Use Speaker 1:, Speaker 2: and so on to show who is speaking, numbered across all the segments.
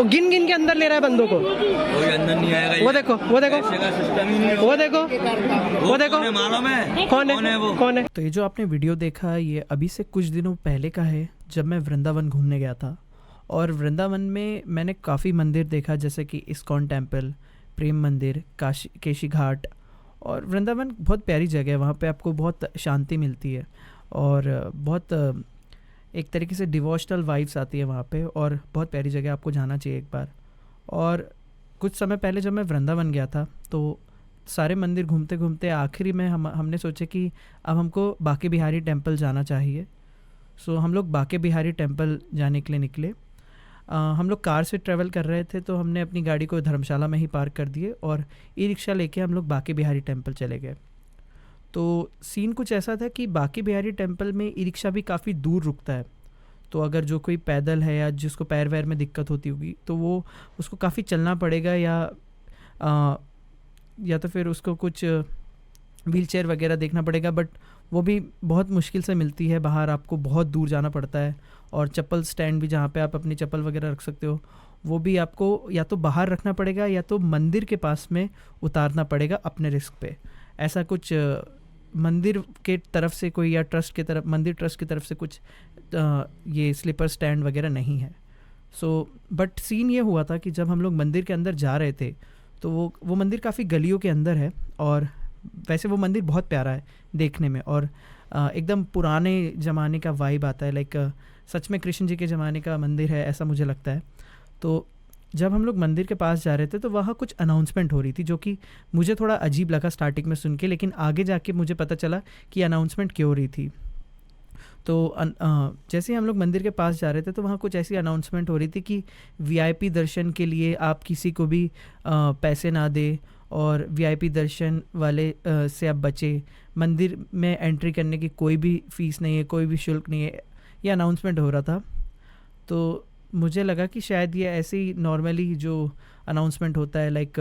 Speaker 1: वो गिन गिन के अंदर ले रहा है बंदों को।
Speaker 2: कोई अंदर नहीं आएगा।
Speaker 1: वो देखो वो देखो
Speaker 2: ऐसे का सिस्टम ही नहीं
Speaker 1: वो देखो वो देखो
Speaker 2: मालूम है
Speaker 1: कौन है
Speaker 2: वो?
Speaker 1: कौन है। तो ये जो आपने वीडियो देखा ये अभी से कुछ दिनों पहले का है, जब मैं वृंदावन घूमने गया था। और वृंदावन में मैंने काफ़ी मंदिर देखा, जैसे कि इस्कॉन टेम्पल, प्रेम मंदिर, केशी घाट। और वृंदावन बहुत प्यारी जगह है, वहाँ पे आपको बहुत शांति मिलती है और बहुत एक तरीके से डिवोशनल वाइब्स आती है वहाँ पे, और बहुत प्यारी जगह, आपको जाना चाहिए एक बार। और कुछ समय पहले जब मैं वृंदावन गया था तो सारे मंदिर घूमते घूमते आखिरी में हमने सोचे कि अब हमको बांके बिहारी टेम्पल जाना चाहिए। सो हम लोग बांके बिहारी टेम्पल जाने के लिए निकले। हम लोग कार से ट्रैवल कर रहे थे, तो हमने अपनी गाड़ी को धर्मशाला में ही पार्क कर दिए और ई रिक्शा लेके हम लोग बांके बिहारी टेम्पल चले गए। तो सीन कुछ ऐसा था कि बांके बिहारी टेम्पल में ई रिक्शा भी काफ़ी दूर रुकता है, तो अगर जो कोई पैदल है या जिसको पैर वैर में दिक्कत होती होगी तो वो उसको काफ़ी चलना पड़ेगा, या तो फिर उसको कुछ व्हीलचेयर वगैरह देखना पड़ेगा। बट वो भी बहुत मुश्किल से मिलती है, बाहर आपको बहुत दूर जाना पड़ता है। और चप्पल स्टैंड भी, जहाँ पे आप अपनी चप्पल वगैरह रख सकते हो, वो भी आपको या तो बाहर रखना पड़ेगा या तो मंदिर के पास में उतारना पड़ेगा अपने रिस्क पे। ऐसा कुछ मंदिर के तरफ से कोई, या ट्रस्ट की तरफ, मंदिर ट्रस्ट की तरफ से कुछ ये स्लीपर स्टैंड वगैरह नहीं है। सो बट सीन ये हुआ था कि जब हम लोग मंदिर के अंदर जा रहे थे तो वो मंदिर काफ़ी गलियों के अंदर है, और वैसे वो मंदिर बहुत प्यारा है देखने में, और एकदम पुराने ज़माने का वाइब आता है, लाइक सच में कृष्ण जी के ज़माने का मंदिर है ऐसा मुझे लगता है। तो जब हम लोग मंदिर के पास जा रहे थे तो वहाँ कुछ अनाउंसमेंट हो रही थी, जो कि मुझे थोड़ा अजीब लगा स्टार्टिंग में सुन के, लेकिन आगे जाके मुझे पता चला कि अनाउंसमेंट क्यों हो रही थी। तो जैसे ही हम लोग मंदिर के पास जा रहे थे तो वहाँ कुछ ऐसी अनाउंसमेंट हो रही थी कि वीआईपी दर्शन के लिए आप किसी को भी पैसे ना दे, और वीआईपी दर्शन वाले से आप बचे। मंदिर में एंट्री करने की कोई भी फ़ीस नहीं है, कोई भी शुल्क नहीं है, ये अनाउंसमेंट हो रहा था। तो मुझे लगा कि शायद ये ऐसे ही नॉर्मली जो अनाउंसमेंट होता है, लाइक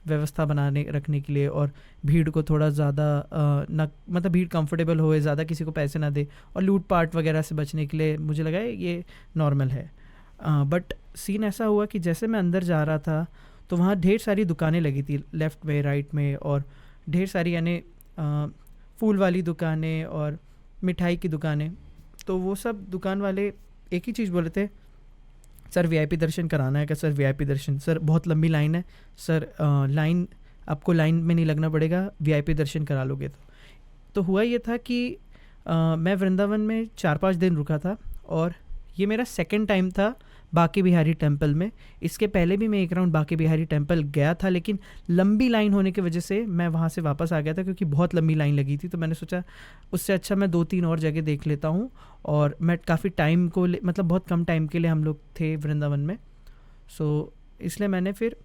Speaker 1: व्यवस्था बनाने रखने के लिए, और भीड़ को थोड़ा ज़्यादा न, मतलब भीड़ कंफर्टेबल होए, ज़्यादा किसी को पैसे ना दे, और लूट पाट वगैरह से बचने के लिए मुझे लगा ये नॉर्मल है। बट सीन ऐसा हुआ कि जैसे मैं अंदर जा रहा था तो वहाँ ढेर सारी दुकानें लगी थी, लेफ़्ट में राइट में, और ढेर सारी यानी फूल वाली दुकानें और मिठाई की दुकानें। तो वो सब दुकान वाले एक ही चीज़ बोले थे, सर वीआईपी दर्शन कराना है क्या? सर वीआईपी दर्शन, सर बहुत लंबी लाइन है सर, लाइन आपको लाइन में नहीं लगना पड़ेगा, वीआईपी दर्शन करा लोगे। तो हुआ ये था कि मैं वृंदावन में 4-5 दिन रुका था, और ये मेरा सेकंड टाइम था बांके बिहारी टेम्पल में। इसके पहले भी मैं एक राउंड बांके बिहारी टेम्पल गया था, लेकिन लंबी लाइन होने की वजह से मैं वहाँ से वापस आ गया था, क्योंकि बहुत लंबी लाइन लगी थी। तो मैंने सोचा उससे अच्छा मैं 2-3 और जगह देख लेता हूँ, और मैं काफ़ी टाइम को मतलब बहुत कम टाइम के लिए हम लोग थे वृंदावन में। सो इसलिए मैंने फिर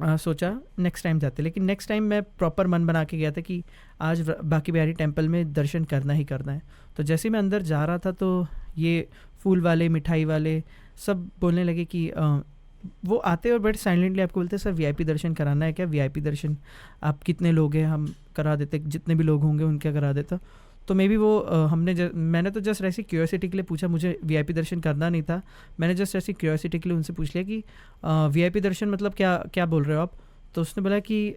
Speaker 1: सोचा नेक्स्ट टाइम जाते। लेकिन नेक्स्ट टाइम मैं प्रॉपर मन बना के गया था कि आज बांके बिहारी टेम्पल में दर्शन करना ही करना है। तो जैसे मैं अंदर जा रहा था तो ये फूल वाले, मिठाई वाले सब बोलने लगे कि वो आते और बड़े साइलेंटली आपको बोलते, सर वीआईपी दर्शन कराना है क्या? वीआईपी दर्शन आप कितने लोग हैं, हम करा देते, जितने भी लोग होंगे उनके करा देता। तो मे बी वो मैंने तो जस्ट ऐसी क्यूरियोसिटी के लिए पूछा, मुझे वीआईपी दर्शन करना नहीं था। मैंने जस्ट ऐसी क्यूरियोसिटी के लिए उनसे पूछ लिया कि वीआईपी दर्शन मतलब क्या क्या बोल रहे हो आप? तो उसने बोला कि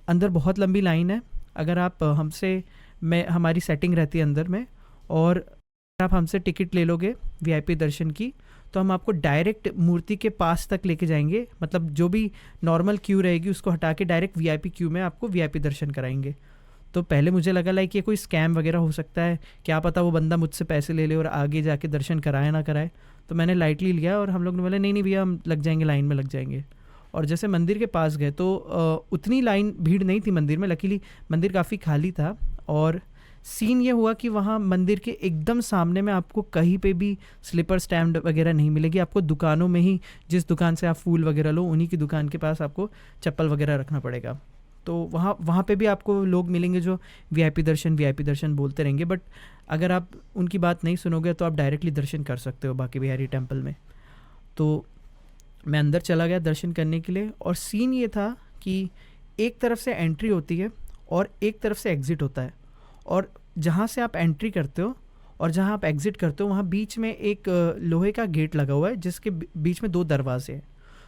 Speaker 1: अंदर बहुत लंबी लाइन है, अगर आप हमसे, हमारी सेटिंग रहती है अंदर में, और अगर आप हमसे टिकट ले लोगे वीआईपी दर्शन की तो हम आपको डायरेक्ट मूर्ति के पास तक लेके जाएंगे, मतलब जो भी नॉर्मल क्यू रहेगी उसको हटा के डायरेक्ट वीआईपी क्यू में आपको वीआईपी दर्शन कराएंगे। तो पहले मुझे लगा लाइक ये कोई स्कैम वगैरह हो सकता है, क्या पता वो बंदा मुझसे पैसे ले ले और आगे जाके दर्शन कराए ना कराए। तो मैंने लाइटली लिया, और हम लोग ने बोला नहीं भैया हम लग जाएंगे, लाइन में लग जाएंगे। और जैसे मंदिर के पास गए तो उतनी लाइन भीड़ नहीं थी मंदिर में, लकीली मंदिर काफ़ी खाली था। और सीन ये हुआ कि वहाँ मंदिर के एकदम सामने में आपको कहीं पे भी स्लीपर स्टैंड वगैरह नहीं मिलेगी, आपको दुकानों में ही, जिस दुकान से आप फूल वगैरह लो उन्हीं की दुकान के पास आपको चप्पल वगैरह रखना पड़ेगा। तो वहाँ पे भी आपको लोग मिलेंगे जो वीआईपी दर्शन बोलते रहेंगे, बट अगर आप उनकी बात नहीं सुनोगे तो आप डायरेक्टली दर्शन कर सकते हो बांके बिहारी टेम्पल में। तो मैं अंदर चला गया दर्शन करने के लिए, और सीन ये था कि एक तरफ से एंट्री होती है और एक तरफ से एग्ज़िट होता है, और जहाँ से आप एंट्री करते हो और जहाँ आप एग्ज़िट करते हो वहाँ बीच में एक लोहे का गेट लगा हुआ है, जिसके बीच में 2 दरवाजे हैं।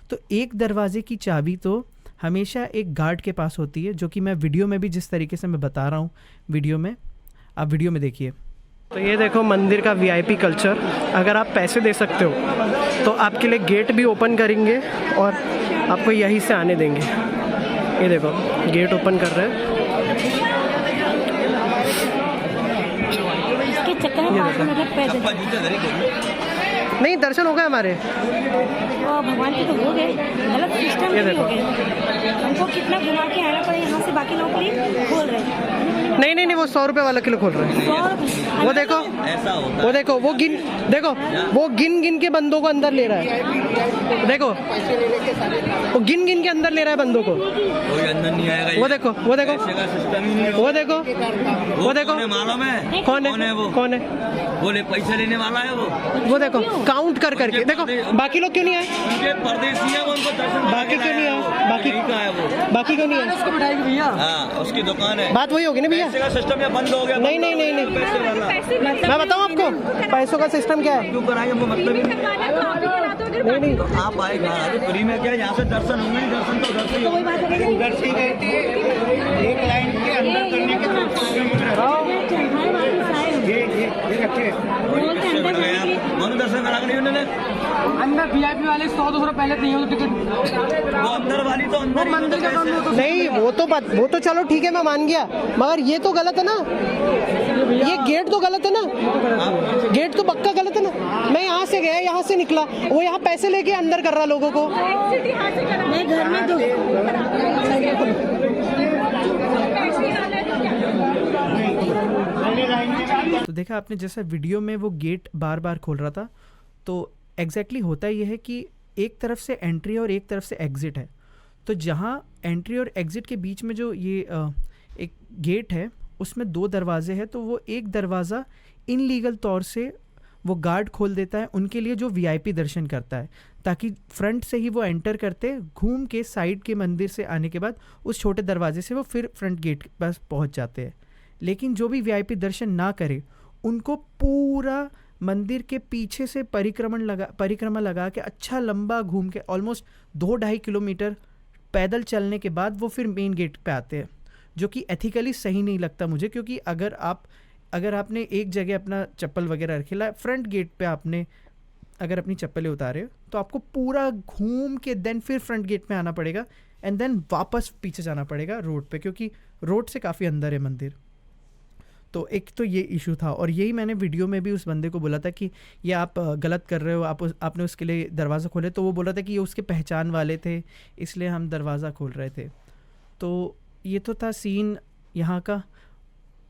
Speaker 1: तो एक दरवाजे की चाबी तो हमेशा एक गार्ड के पास होती है, जो कि मैं वीडियो में भी जिस तरीके से मैं बता रहा हूँ वीडियो में, आप वीडियो में देखिए।
Speaker 3: तो ये देखो मंदिर का वीआईपी कल्चर। अगर आप पैसे दे सकते हो तो आपके लिए गेट भी ओपन करेंगे और आपको यहीं से आने देंगे। ये देखो गेट ओपन कर रहे हैं।
Speaker 4: इसके चक्कर में मतलब पैसे
Speaker 2: चप्पल जूते धरे कोई
Speaker 3: नहीं, दर्शन हो गए हमारे।
Speaker 4: और भगवान के तो हो गए, गलत सिस्टम
Speaker 3: ये
Speaker 4: भी हो
Speaker 3: देखो।
Speaker 4: गए। हमको कितना घुमा के आना पड़े यहाँ से, बाकी लोगों के लिए खोल रहे हैं।
Speaker 3: नहीं नहीं नहीं, वो 100 रुपये वाला किलो खोल रहे हैं।
Speaker 4: और
Speaker 3: वो देखो,
Speaker 2: ऐसा होता
Speaker 3: वो देखो, वो गिन गिन के बंदों को अंदर ले रहा है। देखो वो गिन गिन के अंदर ले रहा है बंदों को।
Speaker 2: कोई अंदर नहीं आएगा।
Speaker 3: वो देखो, वो देखो,
Speaker 2: पैसे का सिस्टम ही नहीं
Speaker 3: वो देखो, वो देखो,
Speaker 2: कौन है मालूम है?
Speaker 3: कौन है
Speaker 2: वो?
Speaker 3: कौन है?
Speaker 2: वो पैसे लेने वाला है
Speaker 3: वो देखो काउंट कर करके। देखो बाकी लोग क्यों नहीं आए?
Speaker 2: उनके परदेसी है, वो उनको दर्शन
Speaker 3: बाकी क्यों नहीं आए? बाकी
Speaker 2: का है वो।
Speaker 3: बाकी क्यों नहीं आए?
Speaker 2: हाँ, उसकी दुकान है।
Speaker 3: बात वही होगी ना भैया।
Speaker 2: पैसे का सिस्टम या बंद हो गया।
Speaker 3: नहीं नहीं नहीं नहीं,
Speaker 2: पैसे वाला
Speaker 3: मैं बताऊँ आपको पैसों का सिस्टम क्या है।
Speaker 2: क्यों कराएंगे, हमको मतलब ही
Speaker 3: नहीं नहीं,
Speaker 2: तो आप आए घर आज फ्री में क्या, यहाँ से दर्शन होंगे नहीं, दर्शन तो उधर से ही होंगे।
Speaker 4: उधर से रहती है, एक लाइन के अंदर करने के
Speaker 2: दर्शन करा नहीं उन्होंने
Speaker 5: अंदर वीआईपी वाले 100-200 रुपये पहले चाहिए होते टिकट।
Speaker 2: वो अंदर वाली तो अंदर
Speaker 5: मंदिर का काम तो
Speaker 3: नहीं, वो तो चलो ठीक है, मैं मान गया, मगर ये तो गलत है ना। ये गेट तो गलत है ना, गेट तो पक्का गलत है ना। मैं यहाँ से गया, यहाँ से निकला, वो यहाँ पैसे लेके अंदर कर रहा लोगों को।
Speaker 4: मैं घर में दो
Speaker 1: तो देखा आपने, जैसा वीडियो में वो गेट बार बार खोल रहा था, तो एग्जैक्टली होता ये है कि एक तरफ से एंट्री और एक तरफ से एग्ज़िट है। तो जहाँ एंट्री और एग्ज़िट के बीच में जो ये एक गेट है, उसमें 2 दरवाजे हैं। तो वो एक दरवाज़ा इनलीगल तौर से वो गार्ड खोल देता है उनके लिए जो वीआईपी दर्शन करता है, ताकि फ्रंट से ही वो एंटर करते, घूम के साइड के मंदिर से आने के बाद उस छोटे दरवाजे से वो फिर फ्रंट गेट के पास पहुँच जाते हैं। लेकिन जो भी वीआईपी दर्शन ना करे, उनको पूरा मंदिर के पीछे से परिक्रमा लगा के अच्छा लंबा घूम के ऑलमोस्ट 2-2.5 किलोमीटर पैदल चलने के बाद वो फिर मेन गेट पे आते हैं, जो कि एथिकली सही नहीं लगता मुझे। क्योंकि अगर आपने एक जगह अपना चप्पल वगैरह रखेला, फ्रंट गेट पे आपने अगर अपनी चप्पलें उतारे, तो आपको पूरा घूम के देन फिर फ्रंट गेट में आना पड़ेगा एंड देन वापस पीछे जाना पड़ेगा रोड पे, क्योंकि रोड से काफ़ी अंदर है मंदिर। तो एक तो ये इशू था, और यही मैंने वीडियो में भी उस बंदे को बोला था कि ये आप गलत कर रहे हो, आपने उसके लिए दरवाज़ा खोले। तो वो बोल रहा था कि ये उसके पहचान वाले थे, इसलिए हम दरवाज़ा खोल रहे थे। तो ये तो था सीन यहाँ का।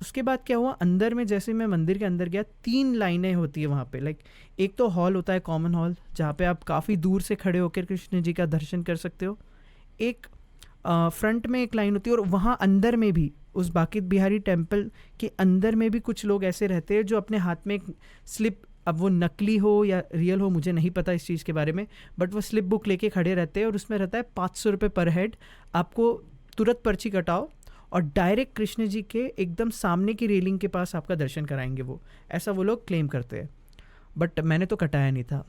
Speaker 1: उसके बाद क्या हुआ, अंदर में जैसे मैं मंदिर के अंदर गया, 3 लाइनें होती है वहाँ पे। लाइक एक तो हॉल होता है, कॉमन हॉल, जहाँ पे आप काफ़ी दूर से खड़े होकर कृष्ण जी का दर्शन कर सकते हो। एक फ्रंट में एक लाइन होती है, और वहाँ अंदर में भी उस बांके बिहारी टेम्पल के अंदर में भी कुछ लोग ऐसे रहते हैं जो अपने हाथ में एक स्लिप, अब वो नकली हो या रियल हो मुझे नहीं पता इस चीज़ के बारे में, बट वो स्लिप बुक लेके खड़े रहते हैं और उसमें रहता है 500 रुपये पर हेड। आपको तुरंत पर्ची कटाओ और डायरेक्ट कृष्ण जी के एकदम सामने की रेलिंग के पास आपका दर्शन कराएंगे वो, ऐसा वो लोग क्लेम करते हैं। बट मैंने तो कटाया नहीं था।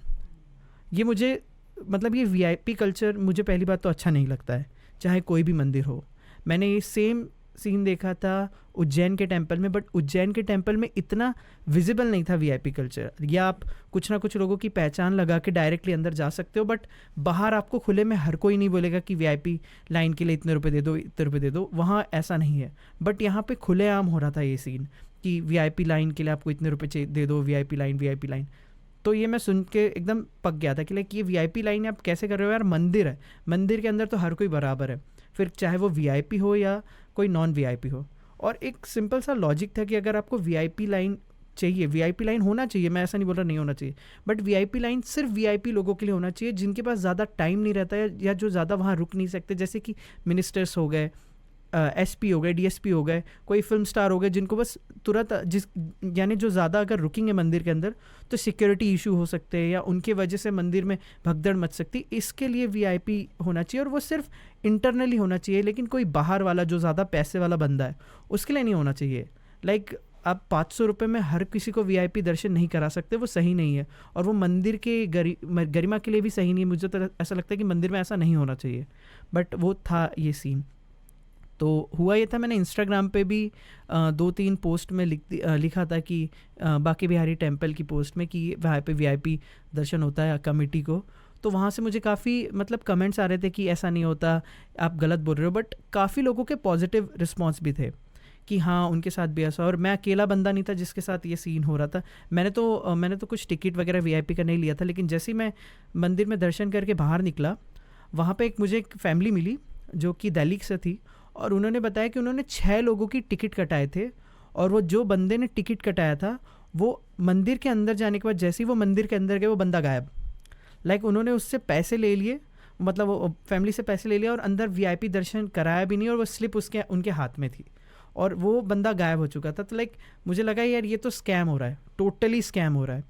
Speaker 1: ये मुझे मतलब ये वीआईपी कल्चर मुझे पहली बात तो अच्छा नहीं लगता है, चाहे कोई भी मंदिर हो। मैंने ये सेम सीन देखा था उज्जैन के टेंपल में, बट उज्जैन के टेंपल में इतना विजिबल नहीं था वीआईपी कल्चर। या आप कुछ ना कुछ लोगों की पहचान लगा के डायरेक्टली अंदर जा सकते हो, बट बाहर आपको खुले में हर कोई नहीं बोलेगा कि वीआईपी लाइन के लिए इतने रुपए दे दो, इतने रुपए दे दो। वहाँ ऐसा नहीं है, बट यहाँ पे खुलेआम हो रहा था ये सीन कि वीआईपी लाइन के लिए आपको इतने रुपए दे दो, वीआईपी लाइन। तो ये मैं सुन के एकदम पक गया था कि लाइक ये वीआईपी लाइन आप कैसे कर रहे हो यार, मंदिर है, मंदिर के अंदर तो हर कोई बराबर है, फिर चाहे वो वीआईपी हो या कोई नॉन वीआईपी हो। और एक सिंपल सा लॉजिक था कि अगर आपको वीआईपी लाइन चाहिए, वीआईपी लाइन होना चाहिए, मैं ऐसा नहीं बोल रहा नहीं होना चाहिए, बट वीआईपी लाइन सिर्फ वीआईपी लोगों के लिए होना चाहिए जिनके पास ज़्यादा टाइम नहीं रहता है या जो ज़्यादा वहाँ रुक नहीं सकते, जैसे कि मिनिस्टर्स हो गए, एसपी हो गए, डीएसपी हो गए, कोई फिल्म स्टार हो गए, जिनको बस तुरंत यानी जो ज़्यादा अगर रुकेंगे मंदिर के अंदर तो सिक्योरिटी इशू हो सकते हैं या उनके वजह से मंदिर में भगदड़ मच सकती, इसके लिए वीआईपी होना चाहिए। और वो सिर्फ इंटरनली होना चाहिए, लेकिन कोई बाहर वाला जो ज़्यादा पैसे वाला बंदा है उसके लिए नहीं होना चाहिए। लाइक आप 500 रुपये में हर किसी को VIP दर्शन नहीं करा सकते, वो सही नहीं है, और वो मंदिर के गरिमा के लिए भी सही नहीं है। मुझे तो ऐसा लगता है कि मंदिर में ऐसा नहीं होना चाहिए, बट वो था ये सीन। तो हुआ ये था, मैंने इंस्टाग्राम पे भी 2-3 पोस्ट में लिखा था कि बांके बिहारी टेम्पल की पोस्ट में कि वहाँ पे VIP दर्शन होता है कमेटी को। तो वहाँ से मुझे काफ़ी मतलब कमेंट्स आ रहे थे कि ऐसा नहीं होता, आप गलत बोल रहे हो, बट काफ़ी लोगों के पॉजिटिव रिस्पॉन्स भी थे कि हाँ उनके साथ भी ऐसा, और मैं अकेला बंदा नहीं था जिसके साथ ये सीन हो रहा था। मैंने तो कुछ टिकट वगैरह VIP का नहीं लिया था, लेकिन जैसे ही मैं मंदिर में दर्शन करके बाहर निकला, वहाँ पे मुझे एक फैमिली मिली जो कि दिल्ली से थी, और उन्होंने बताया कि उन्होंने 6 लोगों की टिकट कटाए थे, और वो जो बंदे ने टिकट कटाया था वो मंदिर के अंदर जाने के बाद जैसे ही वो मंदिर के अंदर गए वो बंदा गायब। लाइक उन्होंने उससे पैसे ले लिए, मतलब वो फैमिली से पैसे ले लिया, और अंदर VIP दर्शन कराया भी नहीं, और वो स्लिप उनके हाथ में थी, और वो बंदा गायब हो चुका था। तो लाइक मुझे लगा यार ये तो स्कैम हो रहा है, टोटली स्कैम हो रहा है।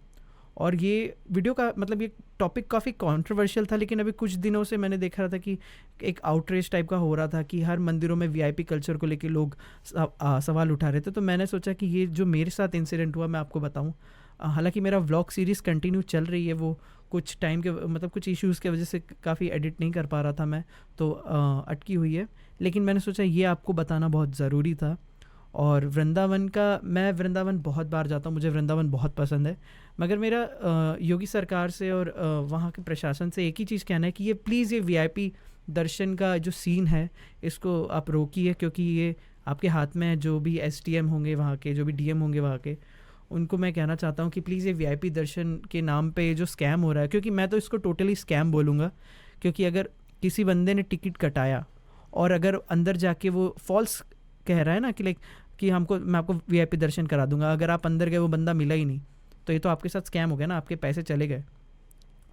Speaker 1: और ये वीडियो का मतलब ये टॉपिक काफ़ी कंट्रोवर्शियल था, लेकिन अभी कुछ दिनों से मैंने देखा रहा था कि एक आउटरीच टाइप का हो रहा था कि हर मंदिरों में VIP कल्चर को लेके लोग सवाल उठा रहे थे। तो मैंने सोचा कि ये जो मेरे साथ इंसिडेंट हुआ मैं आपको बताऊं। हालांकि मेरा व्लॉग सीरीज़ कंटिन्यू चल रही है, वो कुछ टाइम के मतलब कुछ इश्यूज़ की वजह से काफ़ी एडिट नहीं कर पा रहा था मैं, तो अटकी हुई है, लेकिन मैंने सोचा ये आपको बताना बहुत ज़रूरी था। और वृंदावन का, मैं वृंदावन बहुत बार जाता हूँ, मुझे वृंदावन बहुत पसंद है, मगर मेरा योगी सरकार से और वहाँ के प्रशासन से एक ही चीज़ कहना है कि ये प्लीज़ ये VIP दर्शन का जो सीन है इसको आप रोकिए, क्योंकि ये आपके हाथ में है। जो भी SDM होंगे वहाँ के, जो भी DM होंगे वहाँ के, उनको मैं कहना चाहता हूँ कि प्लीज़ ये VIP दर्शन के नाम पे जो स्कैम हो रहा है, क्योंकि मैं तो इसको टोटली स्कैम बोलूँगा, क्योंकि अगर किसी बंदे ने टिकट कटाया और अगर अंदर जाके वो फॉल्स कह रहा है ना कि लाइक कि मैं आपको VIP दर्शन करा दूंगा, अगर आप अंदर गए वो बंदा मिला ही नहीं, तो ये तो आपके साथ स्कैम हो गया ना, आपके पैसे चले गए।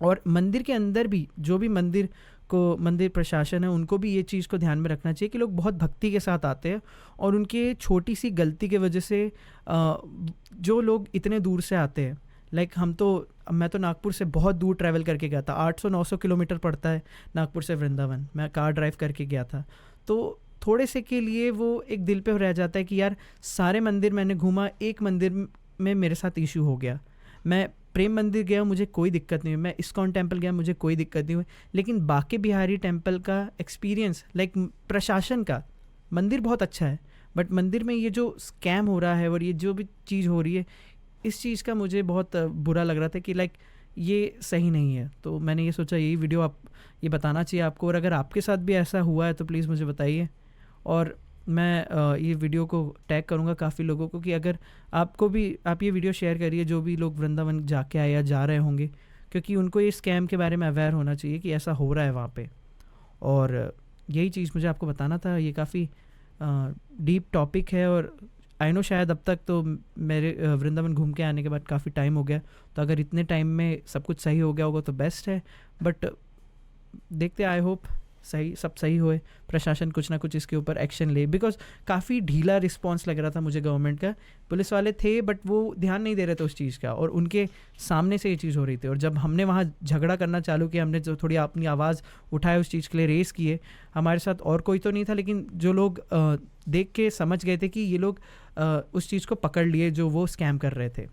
Speaker 1: और मंदिर के अंदर भी जो भी मंदिर प्रशासन है उनको भी ये चीज़ को ध्यान में रखना चाहिए कि लोग बहुत भक्ति के साथ आते हैं, और उनके छोटी सी गलती की वजह से जो लोग इतने दूर से आते हैं, लाइक मैं तो नागपुर से बहुत दूर ट्रैवल करके गया था, 800-900 किलोमीटर पड़ता है नागपुर से वृंदावन, मैं कार ड्राइव करके गया था। तो थोड़े से के लिए वो एक दिल पे रह जाता है कि यार सारे मंदिर मैंने घूमा, एक मंदिर में मेरे साथ इशू हो गया। मैं प्रेम मंदिर गया, मुझे कोई दिक्कत नहीं हुई, मैं इस्कॉन टेम्पल गया, मुझे कोई दिक्कत नहीं हुई, लेकिन बांके बिहारी टेम्पल का एक्सपीरियंस, लाइक प्रशासन का, मंदिर बहुत अच्छा है, बट मंदिर में ये जो स्कैम हो रहा है और ये जो भी चीज़ हो रही है, इस चीज़ का मुझे बहुत बुरा लग रहा था कि लाइक ये सही नहीं है। तो मैंने ये सोचा यही वीडियो ये बताना चाहिए आपको, और अगर आपके साथ भी ऐसा हुआ है तो प्लीज़ मुझे बताइए, और मैं ये वीडियो को टैग करूँगा काफ़ी लोगों को कि अगर आप ये वीडियो शेयर करिए जो भी लोग वृंदावन जाके आए या जा रहे होंगे, क्योंकि उनको ये स्कैम के बारे में अवेयर होना चाहिए कि ऐसा हो रहा है वहाँ पे। और यही चीज़ मुझे आपको बताना था। ये काफ़ी डीप टॉपिक है, और आई नो शायद अब तक तो मेरे वृंदावन घूम के आने के बाद काफ़ी टाइम हो गया, तो अगर इतने टाइम में सब कुछ सही हो गया होगा तो बेस्ट है, बट देखते, आई होप सब सही होए, प्रशासन कुछ ना कुछ इसके ऊपर एक्शन ले, बिकॉज काफ़ी ढीला रिस्पांस लग रहा था मुझे गवर्नमेंट का। पुलिस वाले थे बट वो ध्यान नहीं दे रहे थे उस चीज़ का, और उनके सामने से ये चीज़ हो रही थी। और जब हमने वहाँ झगड़ा करना चालू किया, हमने जो थोड़ी अपनी आवाज़ उठाए उस चीज़ के लिए, रेस किए, हमारे साथ और कोई तो नहीं था, लेकिन जो लोग देख के समझ गए थे कि ये लोग उस चीज़ को पकड़ लिए जो वो स्कैम कर रहे थे।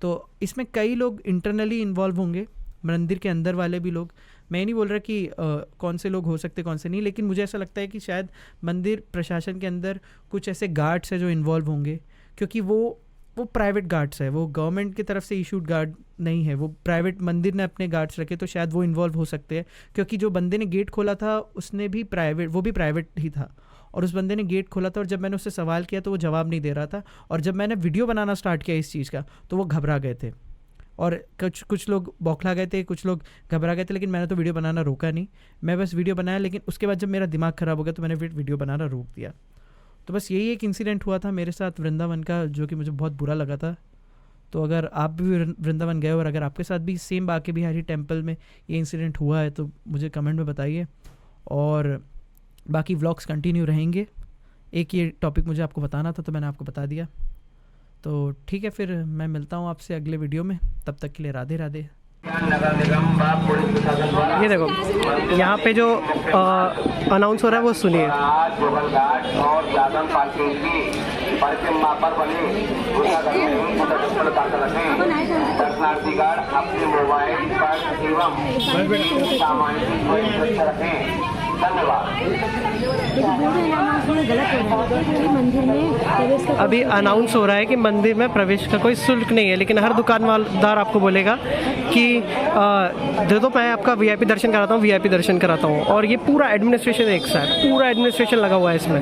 Speaker 1: तो इसमें कई लोग इंटरनली इन्वॉल्व होंगे, मंदिर के अंदर वाले भी लोग, मैं नहीं बोल रहा कि कौन से लोग हो सकते कौन से नहीं, लेकिन मुझे ऐसा लगता है कि शायद मंदिर प्रशासन के अंदर कुछ ऐसे गार्ड्स हैं जो इन्वॉल्व होंगे, क्योंकि वो प्राइवेट गार्ड्स है, वो गवर्नमेंट की तरफ से इशूड गार्ड नहीं है, वो प्राइवेट मंदिर ने अपने गार्ड्स रखे, तो शायद वो इन्वॉल्व हो सकते हैं। क्योंकि जो बंदे ने गेट खोला था उसने भी वो भी प्राइवेट ही था, और उस बंदे ने गेट खोला था, और जब मैंने उससे सवाल किया तो वो जवाब नहीं दे रहा था, और जब मैंने वीडियो बनाना स्टार्ट किया इस चीज़ का तो वो घबरा गए थे, और कुछ लोग बौखला गए थे, कुछ लोग घबरा गए थे, लेकिन मैंने तो वीडियो बनाना रोका नहीं, मैं बस वीडियो बनाया। लेकिन उसके बाद जब मेरा दिमाग ख़राब हो गया तो मैंने वीडियो बनाना रोक दिया। तो बस यही एक इंसिडेंट हुआ था मेरे साथ वृंदावन का, जो कि मुझे बहुत बुरा लगा था। तो अगर आप भी वृंदावन गए और अगर आपके साथ भी सेम बांके बिहारी टेम्पल में ये इंसिडेंट हुआ है तो मुझे कमेंट में बताइए, और बाकी व्लॉग्स कंटिन्यू रहेंगे। एक ये टॉपिक मुझे आपको बताना था तो मैंने आपको बता दिया। तो ठीक है, फिर मैं मिलता हूँ आपसे अगले वीडियो में, तब तक के लिए राधे राधे।
Speaker 3: ये देखो यहाँ पे जो अनाउंस हो रहा है वो सुनिए।
Speaker 6: और जादन पार्किंग की परिक्रमा पर बने दर्शनार्थीगण अपने मोबाइल पर एवं सामान की सुरक्षा रखें। धन्यवाद।
Speaker 3: अभी अनाउंस हो रहा है कि मंदिर में प्रवेश का कोई शुल्क नहीं है, लेकिन हर दुकानदार आपको बोलेगा कि दे दो, मैं आपका वीआईपी दर्शन कराता हूँ, वीआईपी दर्शन कराता हूँ। और ये पूरा एडमिनिस्ट्रेशन एक साथ, पूरा एडमिनिस्ट्रेशन लगा हुआ है इसमें।